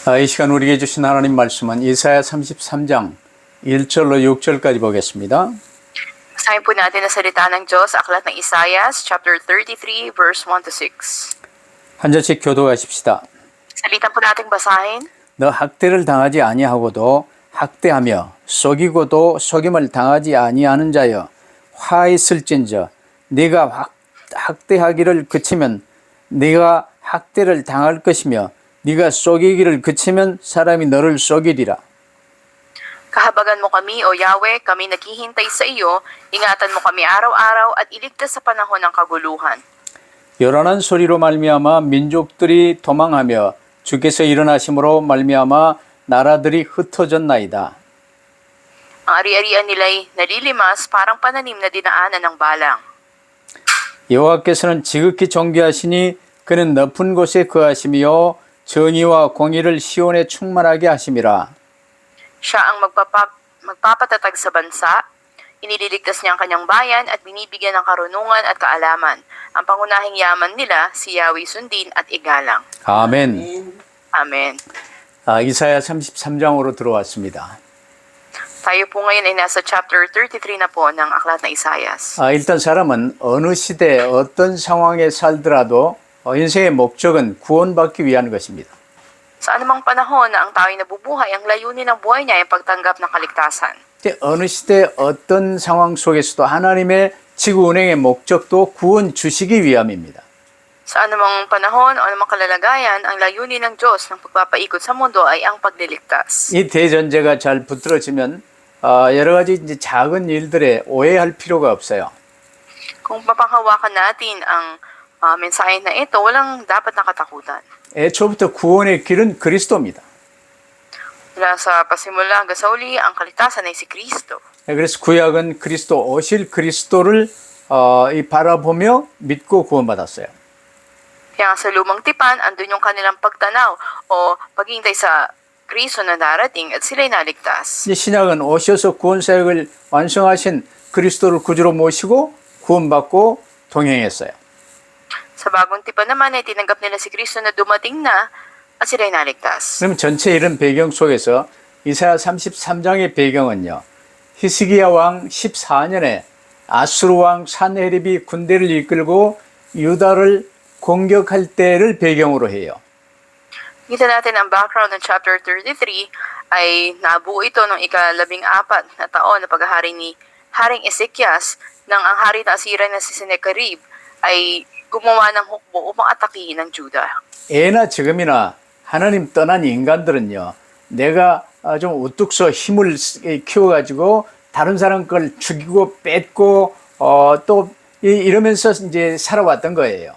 이 시간 우리에게 주신 하나님 말씀은 이사야 33장 1절로 6절까지 보겠습니다. Basahin po natin ang salita ng Diyos sa aklat ng Isaias, chapter 33, verse 1 to 6. 한 절씩 교도하십시다. Salitan po nating basahin. 너 학대를 당하지 아니하고도 학대하며 속이고도 속임을 당하지 아니하는 자여 화 있을진저 네가 학대하기를 그치면 네가 학대를 당할 것이며 네가 속이기를 그치면 사람이 너를 속이리라. Kahabagan mo kami, O Yahweh, kami naghihintay sa iyo. Ingatan mo kami araw-araw at iligtas sa panahon ng kaguluhan. 요란한 소리로 말미암아 민족들이 도망하며 주께서 일어나심으로 말미암아 나라들이 흩어졌나이다. Ang ari-arian nila'y nalilimas parang pananim na dinaanan ng balang. 여호와께서는 지극히 존귀하시니 그는 높은 곳에 거하시며 정의와 공의를 시온에 충만하게 하심이라. Siya ang magpapatatag sa bansa. Inililigtas niya ang kanyang bayan at binibigyan ng karunungan at kaalaman. Ang pangunahing yaman nila, si Yahweh sundin at igalang. 아멘. Amen. 이사야 33장으로 들어왔습니다. Tayo po ngayon ay nasa chapter 33 na po ng aklat na Isaias. 일단 사람은 어느 시대 어떤 상황에 살더라도 인생의 목적은 구원받기 위한 것입니다. Sa anumang panahon na ang tao'y nabubuhay, ang layunin ng buhay niya ay pagtanggap ng kaligtasan. 어느 시대 어떤 상황 속에서도 하나님의 지구 운행의 목적도 구원 주시기 위함입니다. Sa anumang panahon o anumang kalalagayan, ang layunin ng Diyos ng pagpapaikot sa mundo ay ang pagliligtas. 이 대전제가 잘 붙들어지면 여러 가지 이제 작은 일들에 오해할 필요가 없어요. Kung mapanghawakan natin ang mensahe na ito, walang dapat nakatakutan. 애초부터 구원의 길은 그리스도입니다. Mula sa pasimula hanggang sa uli, ang kaligtasan ay si Kristo. 그래서 구약은 그리스도 오실 그리스도를 바라보며 믿고 구원받았어요. Kaya nga sa lumang tipan, andun yung kanilang pagtanaw o paghihintay sa Kristo na darating at sila'y naligtas. 이제 신약은 오셔서 구원 사역을 완성하신 그리스도를 구주로 모시고 구원받고 동행했어요. Sa bagong tipan naman ay tinanggap nila si Kristo na dumating na at sila'y naligtas. 그럼 전체 이런 배경 속에서 이사야 33장의 배경은요. 히스기야 왕 14년에 아수르 왕 산헤립이 군대를 이끌고 유다를 공격할 때를 배경으로 해요. Kita natin ang background ng chapter 33 ay nabuo ito noong ika-14 na taon na paghahari ni Haring Ezekias nang ang hari na Assyria na si Sennacherib ay gumawa ng hukbo upang atakihin ng Juda. 예나 지금이나 하나님 떠난 인간들은요. 내가 좀 우뚝 서 힘을 키워가지고 다른 사람 걸 죽이고 뺏고 또 이러면서 이제 살아왔던 거예요.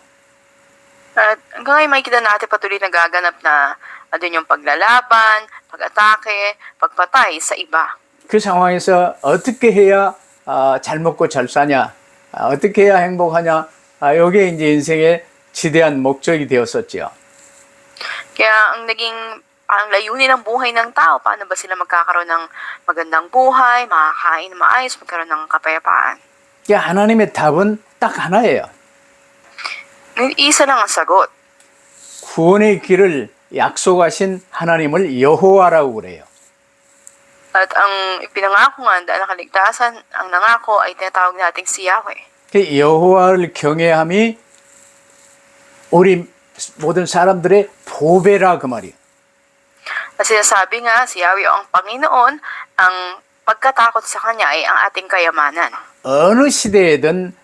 At hanggang ngayon makikita natin patuloy nagaganap na andun yung paglalaban, pag-atake, pagpatay sa iba. 그 상황에서 어떻게 해야 잘 먹고 잘 사냐, 어떻게 해야 행복하냐, 이게 이제 인생의 지대한 목적이 되었었죠. Kaya ang layunin ng buhay ng tao, paano ba sila magkakaroon ng magandang buhay, makakain na maayos, magkaroon ng kapayapaan. 하나님의 답은 딱 하나예요. Isa lang ang sagot. 구원의 길을 약속하신 하나님을 여호와라고 그래요. At ang ipinangako nga dahil ang kaligtasan, ang nangako ay tinatawag nating si Yahweh. 여호와를 경외함이 우리 모든 사람들의 보배라 그 말이에요. At sinasabi nga, si Yahweh o ang Panginoon, ang pagkatakot sa Kanya ay ang ating kayamanan. 어느 시대에든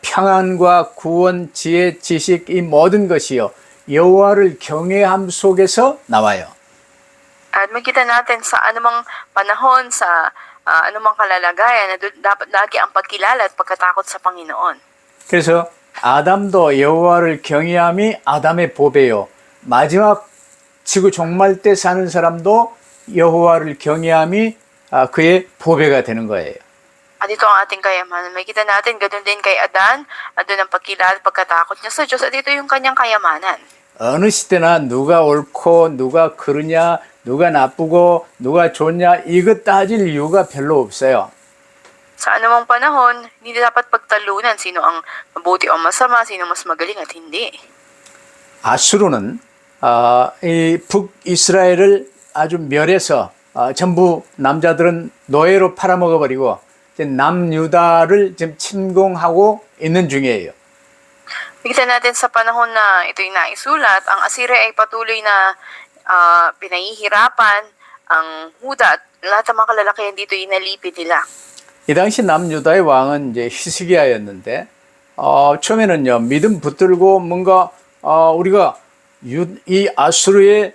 평안과 구원, 지혜, 지식 이 모든 것이요 여호와를 경외함 속에서 나와요. At makita natin sa anumang panahon, sa anumang kalalagayan, na dapat lagi ang pagkilala at pagkatakot sa Panginoon. 그래서 아담도 여호와를 경외함이 아담의 보배요. 마지막 지구 종말 때 사는 사람도 여호와를 경외함이 그의 보배가 되는 거예요. At ito ang ating kayamanan. Makita natin, ganoon din kay Adan, andun ang pagkilala at pagkatakot niya sa Diyos, at ito yung kanyang kayamanan. 어느 시대나 누가 옳고 누가 그르냐, 누가 나쁘고 누가 좋냐 이것 따질 이유가 별로 없어요. Sa anumang panahon, hindi dapat pagtalunan sino ang mabuti o masama, sino mas magaling at hindi. 아수르는 이 북이스라엘을 아주 멸해서 전부 남자들은 노예로 팔아먹어버리고 이제 남유다를 지금 침공하고 있는 중이에요. Nakita natin sa panahon na ito'y naisulat, ang Assyria ay patuloy na pinahihirapan ang Huda at lahat ng mga kalalakihan dito inalipid nila. 이 당시 남유다의 왕은 이제 히스기야였는데 처음에는요 믿음 붙들고 뭔가 우리가 이 아수르의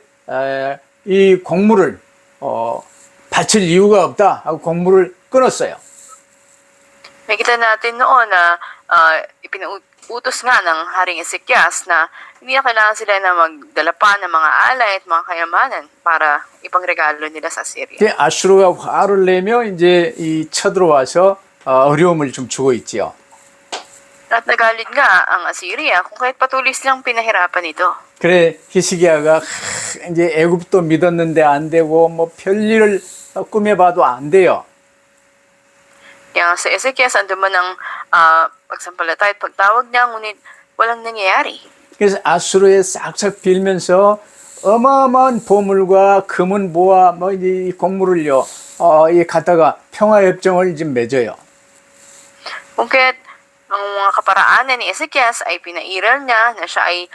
이 곡물을 바칠 이유가 없다 하고 곡물을 끊었어요. Nakita natin noon na ipinuutos nga ng Haring Ezekias na hindi na kailangan sila na magdala pa ng mga alay at mga kayamanan para ipangregalo nila sa Assyria. 이제 아수르가 화를 내며 이제 이 쳐들어와서 어려움을 좀 주고 있지요. At nagalit nga ang Assyria kung kahit patuloy silang pinahirapan ito. 그래 히스기야가 이제 애굽도 믿었는데 안 되고 뭐 별일을 꾸며봐도 안 돼요. Kaya sa Ezekias, ando man ang pagsampalataya at pagtawag niya, ngunit walang nangyayari. 그래서 아수르에 싹싹 빌면서 어마어마한 보물과 금은 모아 뭐 이 곡물을요 이 갖다가 평화협정을 지금 맺어요. Kung kaya't ang mga kaparaanan ni Ezekias ay pinairal niya na siya ay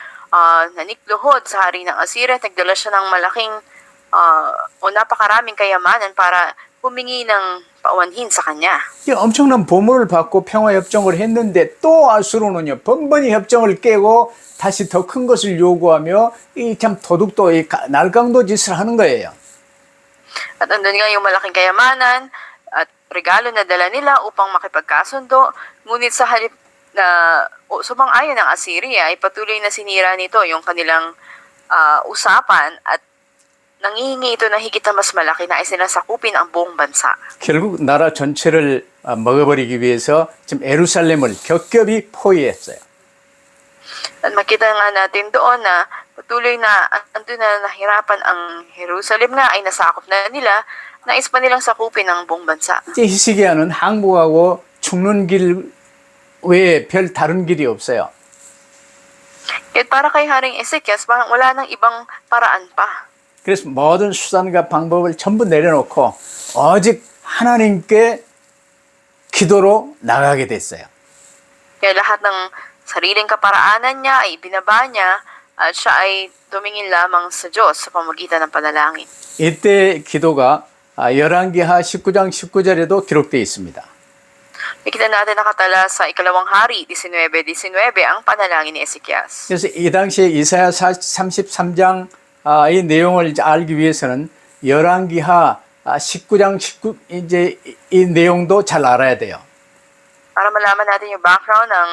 nanikluhod sa hari ng Assyria at nagdala siya ng malaking o napakaraming kayamanan para humingi ng paumanhin sa kanya. 이 엄청난 보물을 받고 평화협정을 했는데 또 아수르는요 번번이 협정을 깨고 다시 더 큰 것을 요구하며 이 참 도둑도 이 날강도 짓을 하는 거예요. At andun nga yung malaking kayamanan at regalo na dala nila upang makipagkasundo, ngunit sa halip na sumang-ayon ng Assyria ay patuloy na sinira nito yung kanilang usapan at nangihingi ito na higit na mas malaki na ay sinasakupin ang buong bansa. 결국 나라 전체를 먹어버리기 위해서 지금 예루살렘을 겹겹이 포위했어요. At makita nga natin doon na patuloy na andun na nahirapan ang Jerusalem nga ay nasakop na nila, nais pa nilang sakupin ang buong bansa. 이제 히스기야는 항복하고 죽는 길 외에 별 다른 길이 없어요. At para kay Haring Ezekias, parang wala nang ibang paraan pa. 그래서 모든 수단과 방법을 전부 내려놓고 오직 하나님께 기도로 나가게 됐어요. Kaya lahat ng sariling kaparaanan niya ay binaba niya at siya ay tumingin lamang sa Diyos sa pamagitan ng panalangin. 이때 기도가 열왕기하 19장 19절에도 기록되어 있습니다. Nakita natin nakatala sa ikalawang hari, 19:19 ang panalangin ni Ezekias. 그래서 이 당시에 이사야 33장 이 내용을 알기 위해서는 열왕기하 19장 19 이제 이 내용도 잘 알아야 돼요. Para malaman natin yung background ng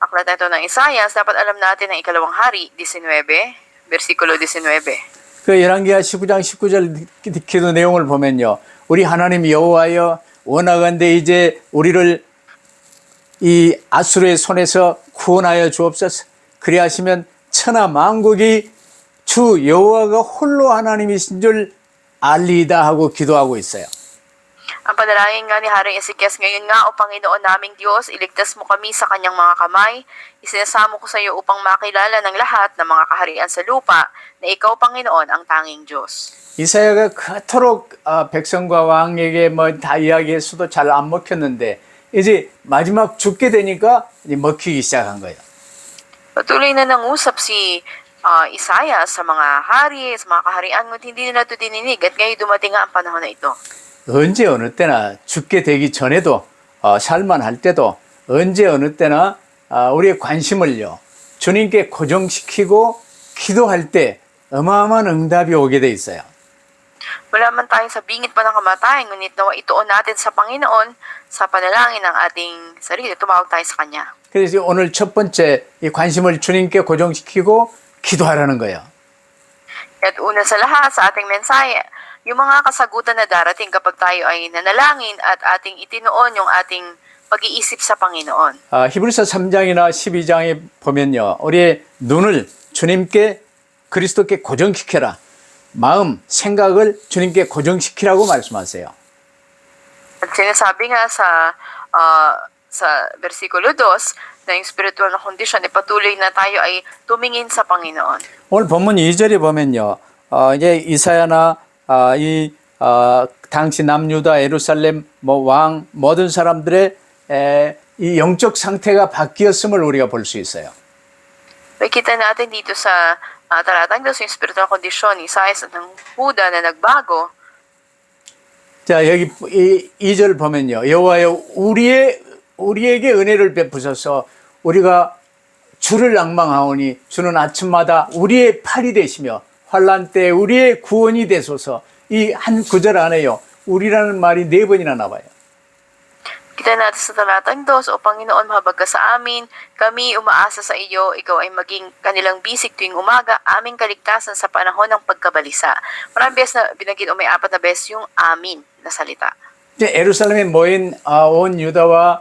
aklat na ito ng Isaias, dapat alam natin ang ikalawang hari, 19, versikulo 19. 그 열왕기하 19장 19절 기도 내용을 보면요. 우리 하나님 여호와여 원하건대 이제 우리를 이 아수르의 손에서 구원하여 주옵소서. 그리하시면 천하 만국이 주 여호와가 홀로 하나님이신 줄 알리이다 하고 기도하고 있어요. Ang panalangin nga ni Haring Ezekias, ngayon nga, O Panginoon naming Diyos, iligtas mo kami sa kanyang mga kamay. Isinasamo ko sa iyo upang makilala ng lahat ng mga kaharian sa lupa na ikaw, Panginoon, ang tanging Diyos. 이사야가 그토록 백성과 왕에게 뭐 다 이야기했어도 잘 안 먹혔는데 이제 마지막 죽게 되니까 이제 먹히기 시작한 거예요. Patuloy na nangusap si Isaias sa mga hari, sa mga kaharian, ngunit hindi nila ito dininig at ngayon dumating nga ang panahon na ito. 언제 어느 때나 죽게 되기 전에도 살만할 때도 언제 어느 때나 우리의 관심을요 주님께 고정시키고 기도할 때 어마어마한 응답이 오게 돼 있어요. Wala man tayo sa bingit pa ng kamatayan, ngunit nawa ituon natin sa Panginoon sa panalangin ng ating sarili, tumawag tayo sa Kanya. 그래서 오늘 첫 번째 이 관심을 주님께 고정시키고 기도하라는 거예요. At una sa lahat sa ating mensahe, yung mga kasagutan na darating kapag tayo ay nanalangin at ating itinuon yung ating pag-iisip sa Panginoon. 히브리서 3장이나 12장에 보면요. 우리의 눈을 주님께 그리스도께 고정시켜라. 마음, 생각을 주님께 고정시키라고 말씀하세요. At sinasabi nga sa sa versikulo 2 na yung spiritual na kondisyon, patuloy na tayo ay tumingin sa Panginoon. 오늘 본문 2절에 보면요. 이제 이사야나 당시 남유다 예루살렘 왕 모든 사람들의 이 영적 상태가 바뀌었음을 우리가 볼 수 있어요. Makita natin dito sa talatang 2 yung spiritual na kondisyon ni Isaias at ng Huda na nagbago. 자, 여기 2절 보면요. 여호와여 우리에게 은혜를 베푸셔서 우리가 주를 앙망하오니 주는 아침마다 우리의 팔이 되시며 환난 때 우리의 구원이 되소서. 이 한 구절 안에요. 우리라는 말이 4번이나 나와요. Kita natin sa talatang 2, O Panginoon, mahabag ka sa amin. Kami umaasa sa iyo. Ikaw ay maging kanilang bisig tuwing umaga, aming kaligtasan sa panahon ng pagkabalisa. Maraming beses na binanggit o may 4 na beses yung amin na salita. 이제 예루살렘에 모인 온 유다와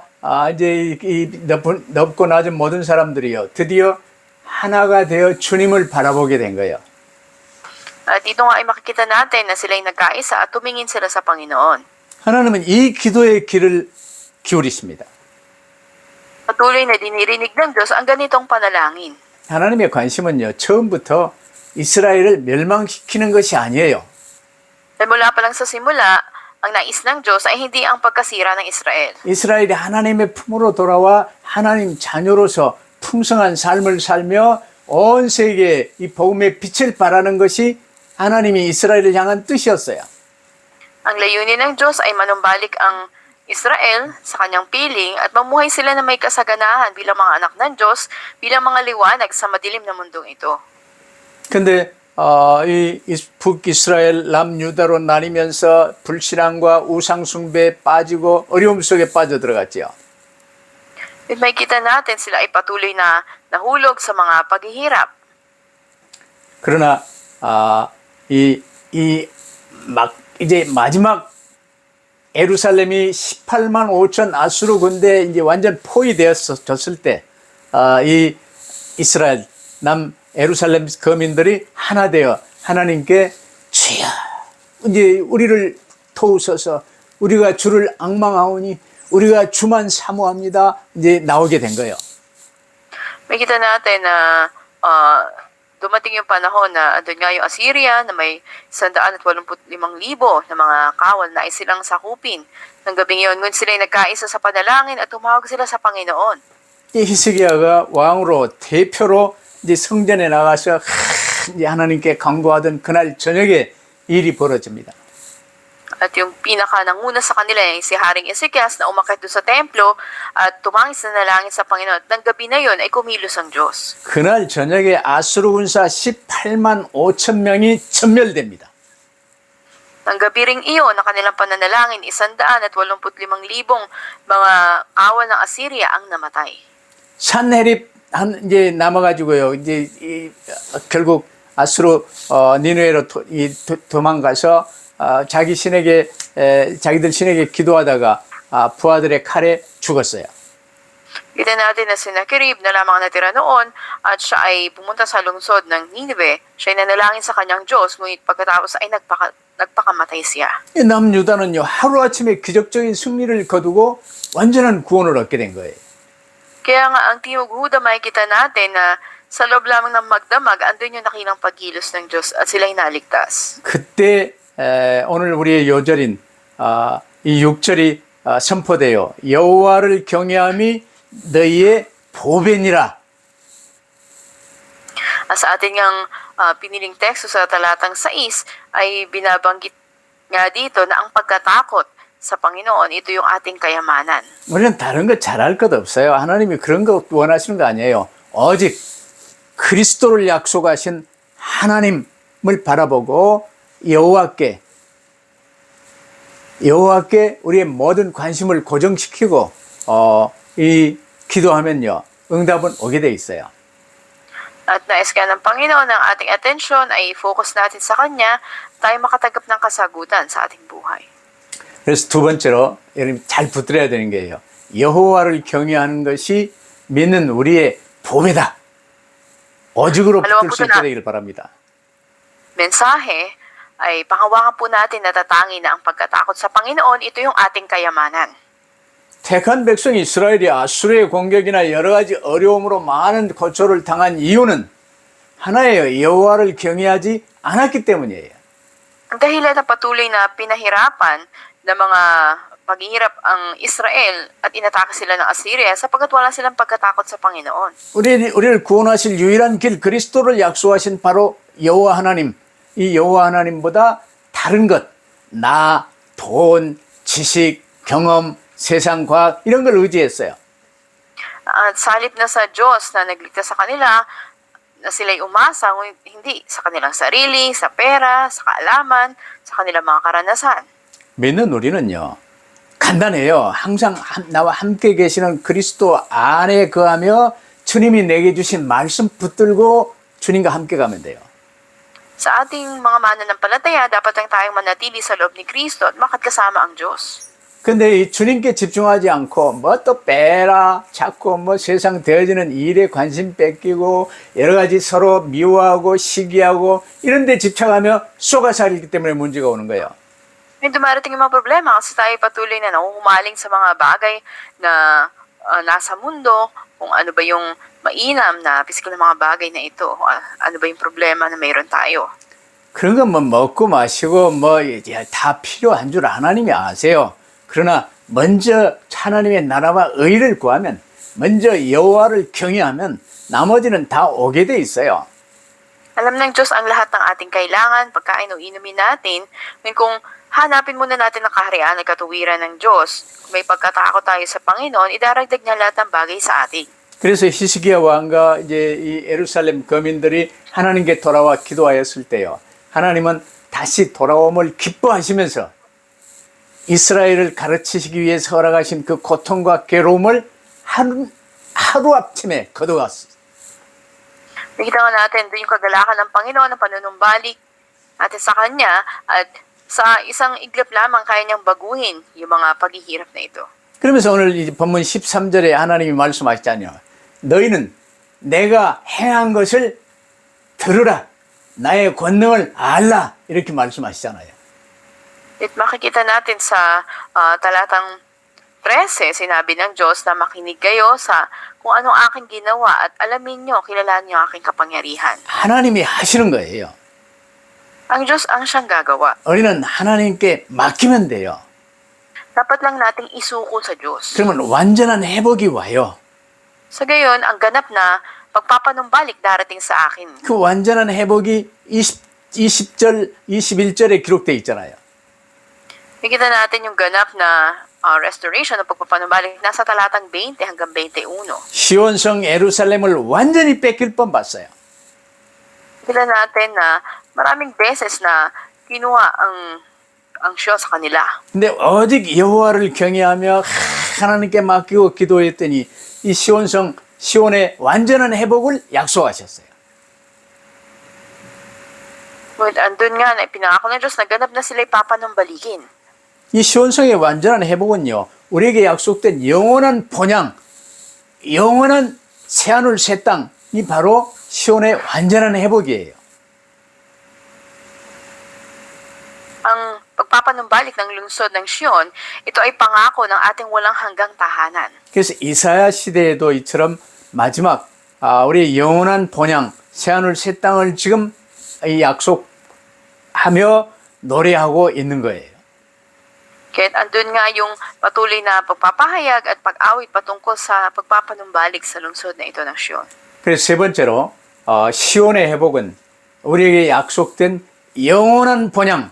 이제 이 넓고 낮은 모든 사람들이요. 드디어 하나가 되어 주님을 바라보게 된 거예요. At dito nga ay makikita natin na sila'y nagkaisa at tumingin sila sa Panginoon. 하나님은 이 기도의 귀를 기울이십니다. Patuloy na dinirinig ng Diyos ang ganitong panalangin. 하나님의 관심은요, 처음부터 이스라엘을 멸망시키는 것이 아니에요. Dahil mula pa lang sa simula, ang nais ng Diyos ay hindi ang pagkasira ng Israel. 이스라엘이 하나님의 품으로 돌아와 하나님 자녀로서 풍성한 삶을 살며 온 세계에 이 복음의 빛을 발하는 것이 하나님이 이스라엘을 향한 뜻이었어요. Ang layunin ng Diyos ay manumbalik ang Israel sa kanyang piling at mamuhay sila na may kasaganahan bilang mga anak ng Diyos, bilang mga liwanag sa madilim na mundong ito. 근데 이 북이스라엘 남유다로 나뉘면서 불신앙과 우상숭배에 빠지고 어려움 속에 빠져들어갔지요. At makikita natin sila ay patuloy na nahulog sa mga paghihirap. 그러나 이제 마지막 예루살렘이 18만 5천 아수르 군대에 이제 완전 포위되었을 때, 이 이스라엘 남 예루살렘 거민들이 하나 되어 하나님께 주여, 이제 우리를 도우소서, 우리가 주를 앙망하오니 우리가 주만 사모합니다. 이제 나오게 된 거예요. Makikita natin na dumating yung panahon na andun nga yung Assyria na may 185,000 na mga kawal na ay silang sakupin. Nang gabing yun, ngun sila nagkaisa sa panalangin at tumawag sila sa Panginoon. 이 히스기야가 왕으로 대표로 이제 성전에 나가서 이제 하나님께 간구하던 그날 저녁에 일이 벌어집니다. At yung pinaka-nanguna sa kanila ay si Haring Ezekias na umakyat doon sa templo at tumangis na nalangin sa Panginoon. At ng gabi na yun ay kumilos ang Diyos. 그날 저녁에 아수르 군사 18만 5천 명이 전멸됩니다. Ng gabi ring iyon na kanilang pananalangin, 185,000 mga kawal ng Assyria ang namatay. 산헤립 이제 남아가지고요. 이제 결국 아수르 니느웨로 도망가서 자기 신에게 자기들 신에게 기도하다가 부하들의 칼에 죽었어요. Kita natin na si Sennacherib na lamang natira noon at siya ay pumunta sa lungsod ng Nineveh. Siya ay nanalangin sa kanyang Diyos, ngunit pagkatapos ay nagpakamatay siya. 남유다는요, 하루아침에 기적적인 승리를 거두고 완전한 구원을 얻게 된 거예요. Kaya nga ang Timog Huda makikita natin na sa loob lamang ng magdamag, andun yung nakilang pagkilos ng Diyos at sila'y naligtas. 그때 오늘 우리의 요절인 이 6절이 선포되어 여호와를 경외함이 너희의 보배니라. Sa ating ngang piniling teksto sa talatang 6 ay binabanggit nga dito na ang pagkatakot sa Panginoon, ito yung ating kayamanan. 우리는 다른 거 잘할 것 없어요. 하나님이 그런 거 원하시는 거 아니에요. 오직 그리스도를 약속하신 하나님을 바라보고 여호와께 우리의 모든 관심을 고정시키고 이 기도하면요, 응답은 오게 돼 있어요. At nais kaya ng Panginoon ang ating atensyon ay focus natin sa Kanya, tayo makatanggap ng kasagutan sa ating buhay. 그래서 두 번째로 여러분 잘 붙들어야 되는 게요, 여호와를 경외하는 것이 믿는 우리의 보배다. 오직으로 붙들 수 있게 되기를 바랍니다. Mensahe ay panghawakan po natin na tatangi na ang pagkatakot sa Panginoon, ito yung ating kayamanan. 택한 백성 이스라엘이 아수르의 공격이나 여러 가지 어려움으로 많은 고초를 당한 이유는 하나예요. 여호와를 경외하지 않았기 때문이에요. Ang dahilan na patuloy na pinahirapan ng mga paghihirap ang Israel at inatake sila ng Assyria sapagkat wala silang pagkatakot sa Panginoon. 우리를 구원하실 유일한 길 그리스도를 약속하신 바로 여호와 하나님. 이 여호와 하나님보다 다른 것, 나, 돈, 지식, 경험, 세상 과학 이런 걸 의지했어요. At sa halip na sa Diyos na nagligtas sa kanila, na sila'y umasa, ngunit hindi sa kanilang sarili, sa pera, sa kaalaman, sa kanilang mga karanasan. 믿는 우리는요, 간단해요. 항상 나와 함께 계시는 그리스도 안에 거하며 주님이 내게 주신 말씀 붙들고 주님과 함께 가면 돼요. Sa ating mga mananampalataya, dapat lang tayong manatili sa loob ni Kristo at makakasama ang Diyos. 근데 이 주님께 집중하지 않고 뭐 또 빼라 자꾸 뭐 세상 되어지는 일에 관심 뺏기고 여러 가지 서로 미워하고 시기하고 이런 데 집착하며 쏘가살이기 때문에 문제가 오는 거예요. May dumarating yung mga problema kasi tayo patuloy na nahuhumaling sa mga bagay na nasa mundo, kung ano ba yung mainam na physical na mga bagay na ito, ano ba yung problema na mayroon tayo. 그런 건 뭐 먹고 마시고 뭐 다 필요한 줄 하나님이 아세요. 그러나 먼저 하나님의 나라와 의를 구하면 먼저 여호와를 경외하면 나머지는 다 오게 돼 있어요. Alam ng Diyos ang lahat ng ating kailangan, pagkain o inumin natin. Kung hanapin muna natin ang kaharian at katuwiran ng Diyos, kung may pagkatakot tayo sa Panginoon, idaragdag niya lahat ng bagay sa atin. 그래서 히스기야 왕과 이제 이 예루살렘 거민들이 하나님께 돌아와 기도하였을 때요. 하나님은 다시 돌아옴을 기뻐하시면서 이스라엘을 가르치시기 위해서 허락하신 그 고통과 괴로움을 하루아침에 거둬갔어요. Nakita nga natin doon yung kagalakan ng Panginoon, ang panunumbalik natin sa Kanya, at sa isang iglap lamang kaya niyang baguhin yung mga paghihirap na ito. 그러면서 오늘 이 본문 13절에 하나님이 말씀하시잖아요. 너희는 내가 행한 것을 들으라. 나의 권능을 알라. 이렇게 말씀하시잖아요. At makikita natin sa talatang 13, sinabi ng Diyos na makinig kayo sa kung anong aking ginawa at alamin nyo, kilalanin nyo aking kapangyarihan. 하나님이 하시는 거예요. Ang Diyos ang siyang gagawa. 우리는 하나님께 맡기면 돼요. Dapat lang nating isuko sa Diyos. 그러면 완전한 회복이 와요. Sa gayon, ang ganap na pagpapanumbalik darating sa akin. 그 완전한 회복이 20절, 21절에 기록되어 있잖아요. Nakita natin yung ganap na restoration o pagpapanumbalik nasa talatang 20 hanggang 21. 시온성 예루살렘을 완전히 뺏길 뻔 봤어요. Nakita natin na maraming beses na kinuha ang siya sa kanila. 근데 오직 여호와를 경외하며 하나님께 맡기고 기도했더니 이 시온의 완전한 회복을 약속하셨어요. Ngunit andun nga na ipinangako ng Diyos na ganap na sila'y papanumbalikin. 이 시온성의 완전한 회복은요, 우리에게 약속된 영원한 본향, 영원한 새하늘 새 땅이 바로 시온의 완전한 회복이에요. Ang pagpapanumbalik ng lungsod ng Sion, ito ay pangako ng ating walang hanggang tahanan. 그래서 이사야 시대에도 이처럼 마지막 우리의 영원한 본향, 새하늘 새 땅을 지금 이 약속하며 노래하고 있는 거예요. Kahit andun nga yung patuloy na pagpapahayag at pag-awit patungkol sa pagpapanumbalik sa lungsod na ito ng Sion. 그래서 세 번째로 시온의 회복은 우리에게 약속된 영원한 본향,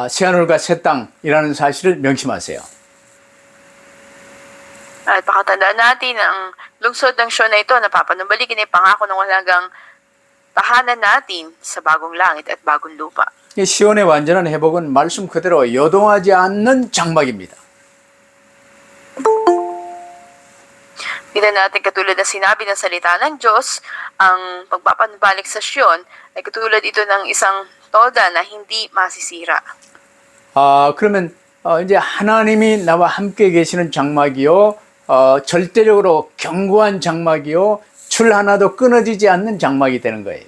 새하늘과 새 땅이라는 사실을 명심하세요. At pakatandaan natin na ang lungsod ng Sion na ito na papanumbalikin ay pangako ng walang tahanan natin sa bagong langit at bagong lupa. 이 시온의 완전한 회복은 말씀 그대로 요동하지 않는 장막입니다. Kita natin katulad na sinabi ng salita ng Diyos, ang pagpapanubalik sa Sion ay katulad ito ng isang toda na hindi masisira. 그러면 이제 하나님이 나와 함께 계시는 장막이요, 절대적으로 견고한 장막이요, 줄 하나도 끊어지지 않는 장막이 되는 거예요.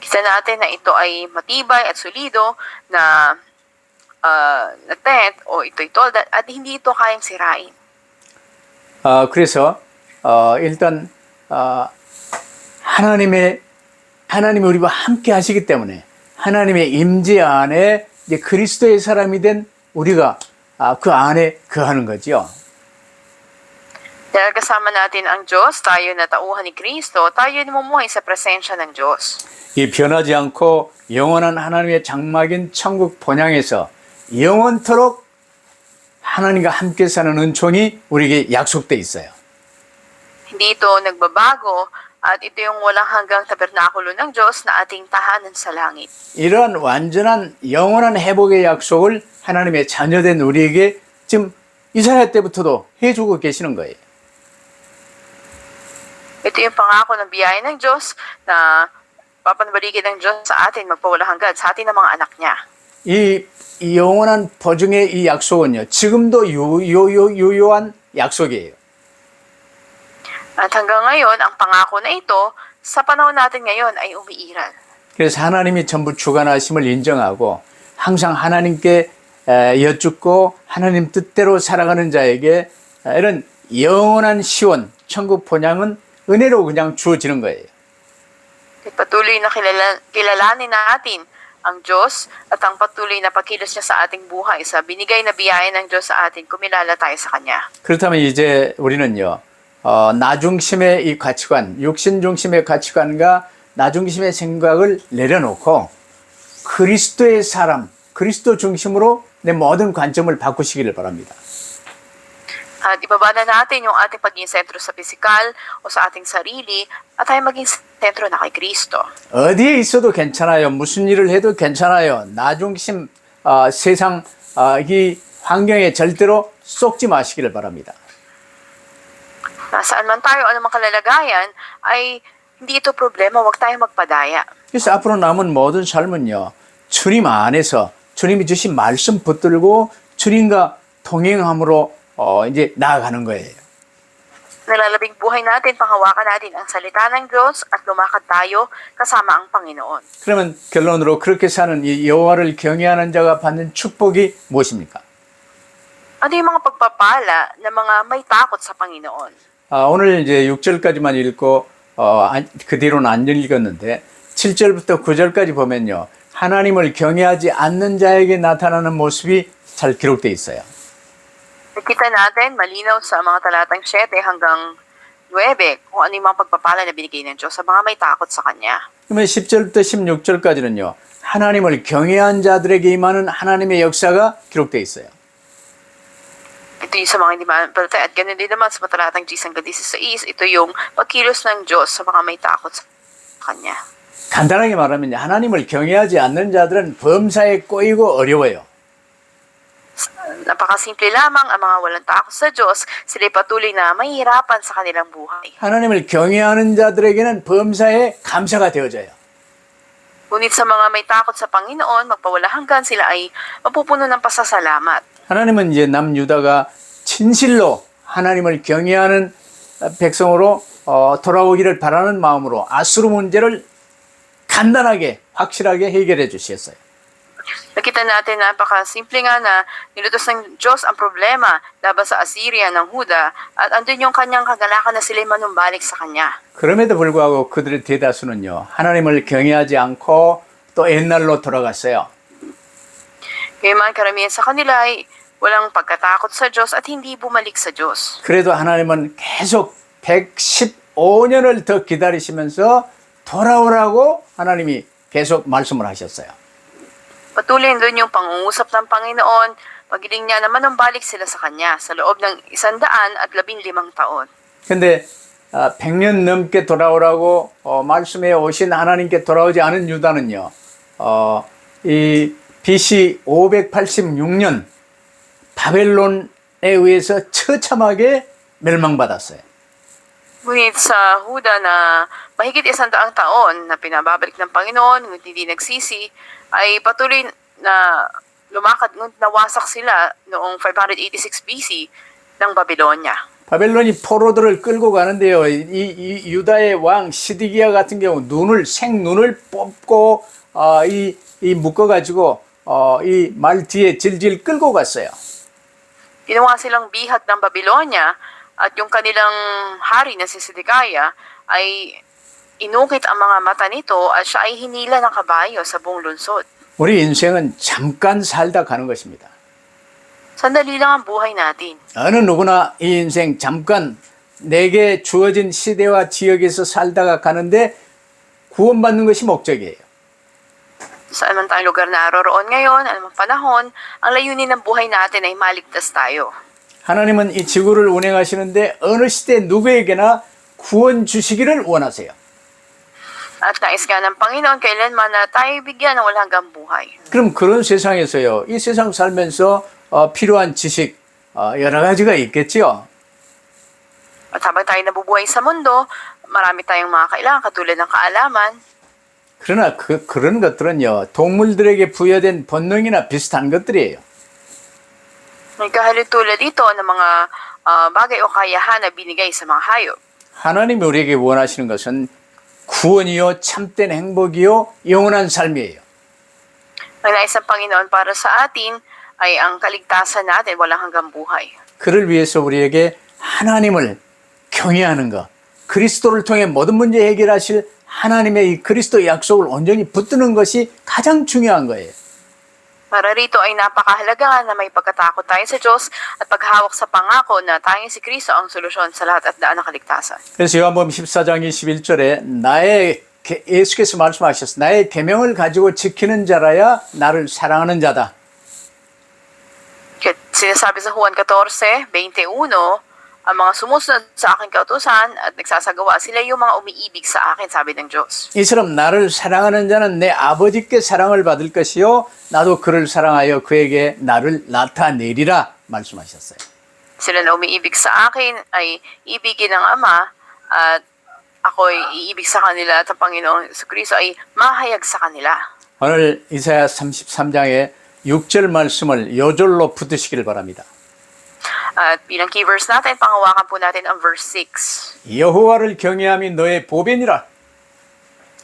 Kita natin na ito ay matibay at solido na tent o ito'y tolda at hindi ito kayang sirain. 그래서 일단 하나님이 우리와 함께 하시기 때문에 하나님의 임재 안에 이제 그리스도의 사람이 된 우리가 그 안에 거하는 거죠. Dahil kasama natin ang Diyos, tayo na tauhan ni Kristo, tayo namumuhay sa presensya ng Diyos. 이 변하지 않고 영원한 하나님의 장막인 천국 본향에서 영원토록 하나님과 함께 사는 은총이 우리에게 약속돼 있어요. Hindi ito nagbabago at ito yung walang hanggang tabernakulo ng Diyos na ating tahanan sa langit. 이러한 완전한 영원한 회복의 약속을 하나님의 자녀된 우리에게 지금 이사야 때부터도 해주고 계시는 거예요. Ito yung pangako ng biyaya ng Diyos na papanabalikin ng Diyos sa atin magpawalang hanggan sa atin ng mga anak niya. 이 영원한 보증의 이 약속은요, 지금도 유효한 약속이에요. At hanggang ngayon, ang pangako na ito, sa panahon natin ngayon ay umiiral. 그래서 하나님이 전부 주관하심을 인정하고 항상 하나님께 여쭙고 하나님 뜻대로 살아가는 자에게 이런 영원한 시원, 천국 본향은 은혜로 그냥 주어지는 거예요. At patuloy na kilalanin natin ang Diyos at ang patuloy na pagkilos niya sa ating buhay sa binigay na biyaya ng Diyos sa atin, kumilala tayo sa Kanya. 그렇다면 이제 우리는요, 나 중심의 이 가치관, 육신 중심의 가치관과 나 중심의 생각을 내려놓고 그리스도의 사람, 그리스도 중심으로 내 모든 관점을 바꾸시기를 바랍니다. At ibaba na natin yung ating pagiging sentro sa pisikal o sa ating sarili at tayo maging sentro na kay Kristo. 어디에 있어도 괜찮아요. 무슨 일을 해도 괜찮아요. 나 중심 세상 이 환경에 절대로 쏙지 마시기를 바랍니다. Nasaan man tayo, anumang kalalagayan, ay hindi ito problema, huwag tayo magpadaya. 그래서 앞으로 남은 모든 삶은요, 주님 안에서 주님이 주신 말씀 붙들고 주님과 동행함으로 이제 나아가는 거예요. Nalalabing buhay natin, panghawakan natin ang salita ng Diyos at lumakad tayo kasama ang Panginoon. 그러면 결론으로 그렇게 사는 이 여호와를 경외하는 자가 받는 축복이 무엇입니까? Ano yung mga pagpapala ng mga may takot sa Panginoon? 오늘 이제 6절까지만 읽고 그 뒤로는 안 읽었는데 7절부터 9절까지 보면요, 하나님을 경외하지 않는 자에게 나타나는 모습이 잘 기록되어 있어요. Nakita natin malinaw sa mga talatang 7 hanggang 9 kung ano yung mga pagpapala na binigay ng Diyos sa mga may takot sa Kanya. 그러면 10절부터 16절까지는요, 하나님을 경외한 자들에게 임하는 하나님의 역사가 기록되어 있어요. Ito yung sa mga hindi mapalatay at ganoon din naman sa talatang 10 hanggang 16, ito yung pagkilos ng Diyos sa mga may takot sa Kanya. 간단하게 말하면 하나님을 경외하지 않는 자들은 범사에 꼬이고 어려워요. Napakasimple lamang ang mga walang takot sa Diyos, sila'y patuloy na mahihirapan sa kanilang buhay. 하나님을 경외하는 자들에게는 범사에 감사가 되어져요. Ngunit sa mga may takot sa Panginoon, magpawala hanggan sila ay mapupuno ng pasasalamat. 하나님은 이제 남유다가 진실로 하나님을 경외하는 백성으로 돌아오기를 바라는 마음으로 아수르 문제를 간단하게 확실하게 해결해 주셨어요. Nakita natin na napakasimple nga na nilutos ng Diyos ang problema laban sa Assyria ng Huda at andun yung kanyang kagalakan na sila'y manumbalik sa kanya. 그럼에도 불구하고 그들의 대다수는요, 하나님을 경외하지 않고 또 옛날로 돌아갔어요. Gayunman karamihan sa kanila ay walang pagkatakot sa Diyos at hindi bumalik sa Diyos. 그래도 하나님은 계속 115년을 더 기다리시면서 돌아오라고 하나님이 계속 말씀을 하셨어요. Patuloy doon yung pangungusap ng Panginoon, pagiling niya na manumbalik sila sa Kanya sa loob ng 115 taon. 근데 100년 넘게 돌아오라고 말씀해 오신 하나님께 돌아오지 않은 유다는요, 이 BC 586년 바벨론에 의해서 처참하게 멸망받았어요. Ngunit sa Huda na mahigit 100 taon na pinababalik ng Panginoon, ngunit hindi nagsisi, ay patuloy na lumakad, ngunit nawasak sila noong 586 BC ng Babylonia. 바벨론이 포로들을 끌고 가는데요, 이 유다의 왕 시드기야 같은 경우 생눈을 뽑고 이 묶어가지고 이 말 뒤에 질질 끌고 갔어요. Ginawa silang bihag ng Babylonia At yung kanilang hari na si Sidikaya ay inukit ang mga mata nito at siya ay hinila ng kabayo sa buong lungsod. 우리 인생은 잠깐 살다 가는 것입니다. Sandali lang ang buhay natin. 어느 누구나 이 인생 잠깐 내게 주어진 시대와 지역에서 살다가 가는데 구원받는 것이 목적이에요. Saan man tayong lugar naroroon ngayon, anumang panahon, ang layunin ng buhay natin ay maligtas tayo. 하나님은 이 지구를 운행하시는데 어느 시대 누구에게나 구원 주시기를 원하세요. At nais nga ng Panginoon kailanman na tayo bigyan ng walang hanggang buhay. 그럼 그런 세상에서요. 이 세상 살면서 필요한 지식 여러 가지가 있겠지요. At habang tayo nabubuhay sa mundo, marami tayong mga kailangan katulad ng kaalaman. 그러나 그런 것들은요. 동물들에게 부여된 본능이나 비슷한 것들이에요. May kahalintulad dito ng mga bagay o kayahan na binigay sa mga hayop. 하나님이 우리에게 원하시는 것은 구원이요, 참된 행복이요, 영원한 삶이에요. Ang nais ng Panginoon para sa atin ay ang kaligtasan natin walang hanggang buhay. 그를 위해서 우리에게 하나님을 경외하는 것, 그리스도를 통해 모든 문제 해결하실 하나님의 이 그리스도 약속을 온전히 붙드는 것이 가장 중요한 거예요. Para rito ay napakahalaga na may pagkatakot tayo sa Diyos at paghawak sa pangako na tayong si Kristo ang solusyon sa lahat at daan ng kaligtasan. 그래서 요한복음 14장 21절에 예수께서 말씀하셨어. 나의 계명을 가지고 지키는 자라야 나를 사랑하는 자다. Sinasabi sa Juan 14:21, ang mga sumusunod sa aking kautusan at nagsasagawa sila yung mga umiibig sa akin, sabi ng Diyos. 이처럼 나를 사랑하는 자는 내 아버지께 사랑을 받을 것이요 나도 그를 사랑하여 그에게 나를 나타내리라 말씀하셨어요. Sila na umiibig sa akin ay ibigin ng Ama at ako'y iibig sa kanila at ang Panginoon sa Kristo ay mahayag sa kanila. 오늘 이사야 33장의 6절 말씀을 요절로 붙드시길 바랍니다. At bilang key verse natin, panghawakan po natin ang verse 6. 여호와를 경외함이 너의 보배니라.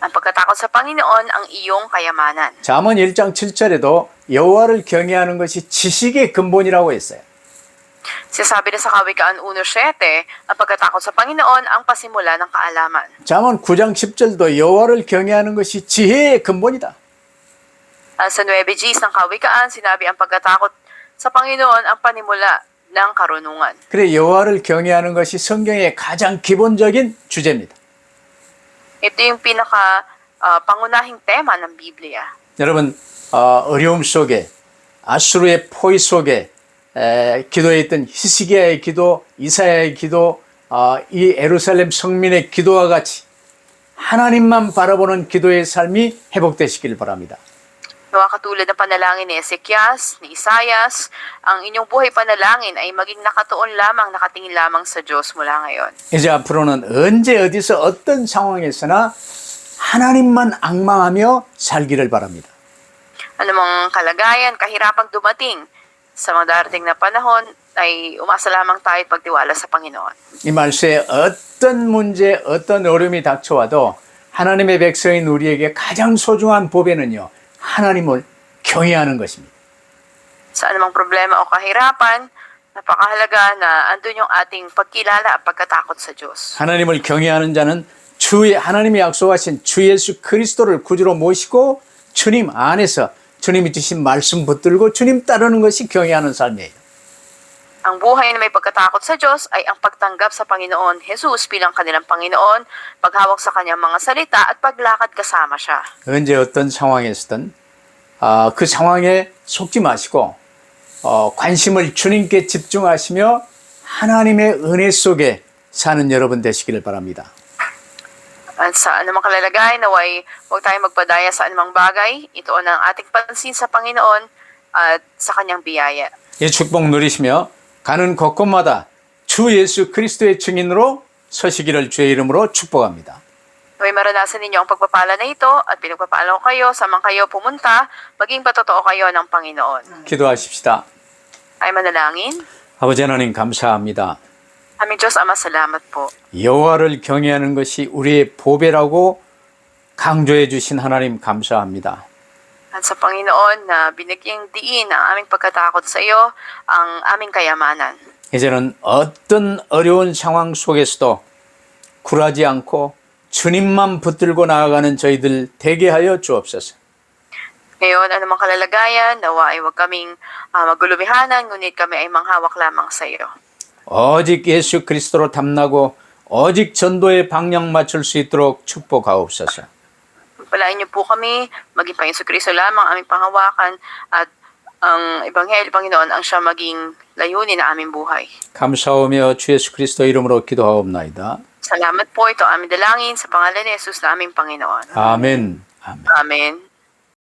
Ang pagkatakot sa Panginoon ang iyong kayamanan. 잠언 1장 7절에도 여호와를 경외하는 것이 지식의 근본이라고 했어요. Sinasabi na sa Kawikaan 1:7, ang pagkatakot sa Panginoon ang pasimula ng kaalaman. 잠언 9장 10절도 여호와를 경외하는 것이 지혜의 근본이다. Sa 9:10 ng Kawikaan, sinabi ang pagkatakot sa Panginoon ang panimula ng karunungan. 그래 여호와를 경외하는 것이 성경의 가장 기본적인 주제입니다. Ito yung pangunahing tema ng Biblia. 여러분 어려움 속에 아수르의 포위 속에 기도했던 히스기야의 기도, 이사야의 기도, 이 예루살렘 성민의 기도와 같이 하나님만 바라보는 기도의 삶이 회복되시길 바랍니다. Nawa katulad ng panalangin ni Ezekias, ni Isaias, ang inyong buhay panalangin ay maging nakatuon lamang, nakatingin lamang sa Diyos mula ngayon. 이제 앞으로는 언제 어디서 어떤 상황에서나 하나님만 앙망하며 살기를 바랍니다. Anumang kalagayan, kahirapang dumating sa mga darating na panahon, ay umasa lamang tayo at pagtiwala sa Panginoon. 이 말씀에 어떤 문제, 어떤 어려움이 닥쳐와도 하나님의 백성인 우리에게 가장 소중한 보배는요. 하나님을 경외하는 것입니다. Sa anumang problema o kahirapan, napakahalaga na andun yung ating pagkilala at pagkatakot sa Diyos. 하나님을 경외하는 자는 하나님이 약속하신 주 예수 그리스도를 구주로 모시고 주님 안에서 주님이 주신 말씀 붙들고 주님 따르는 것이 경외하는 삶이에요. Ang buhay na may pagkatakot sa Diyos ay ang pagtanggap sa Panginoon Jesus bilang kanilang Panginoon, paghawak sa kanyang mga salita at paglakad kasama siya. 언제 어떤 상황에서든 그 상황에 속지 마시고 관심을 주님께 집중하시며 하나님의 은혜 속에 사는 여러분 되시기를 바랍니다. At sa anumang kalalagay, naway huwag tayong magpadaya sa anumang bagay. Ito ang ating pansin sa Panginoon at sa kanyang biyaya. 이 축복 누리시며 가는 곳곳마다 주 예수 그리스도의 증인으로 서시기를 주의 이름으로 축복합니다. Naway maranasan ninyo ang pagpapala na ito at pinagpapala ko kayo sa mga kayo pumunta, maging patotoo kayo ng Panginoon. 기도하십시다. Ay manalangin. 아버지 하나님 감사합니다. Aming Diyos Ama, salamat po. 여호와를 경외하는 것이 우리의 보배라고 강조해 주신 하나님 감사합니다. At sa Panginoon na binigyang diin ang aming pagkatakot sa iyo, ang aming kayamanan. 이제는 어떤 어려운 상황 속에서도 굴하지 않고 주님만 붙들고 나아가는 저희들 되게 하여 주옵소서. Ngayon, anumang kalalagayan, nawa ay huwag kaming magulubihanan, ngunit kami ay manghawak lamang sa iyo. 오직 예수 그리스도로 담나고 오직 전도의 방향 맞출 수 있도록 축복하옵소서. Palain niyo po kami, maging Panginoon Kristo lamang aming panghawakan at ang Ebanghelyo, Panginoon, ang siya maging layunin na aming buhay. 감사하며 주 예수 그리스도 이름으로 기도하옵나이다. Salamat po ito aming dalangin sa pangalan ni Jesus na aming Panginoon. 아멘. 아멘. Amen.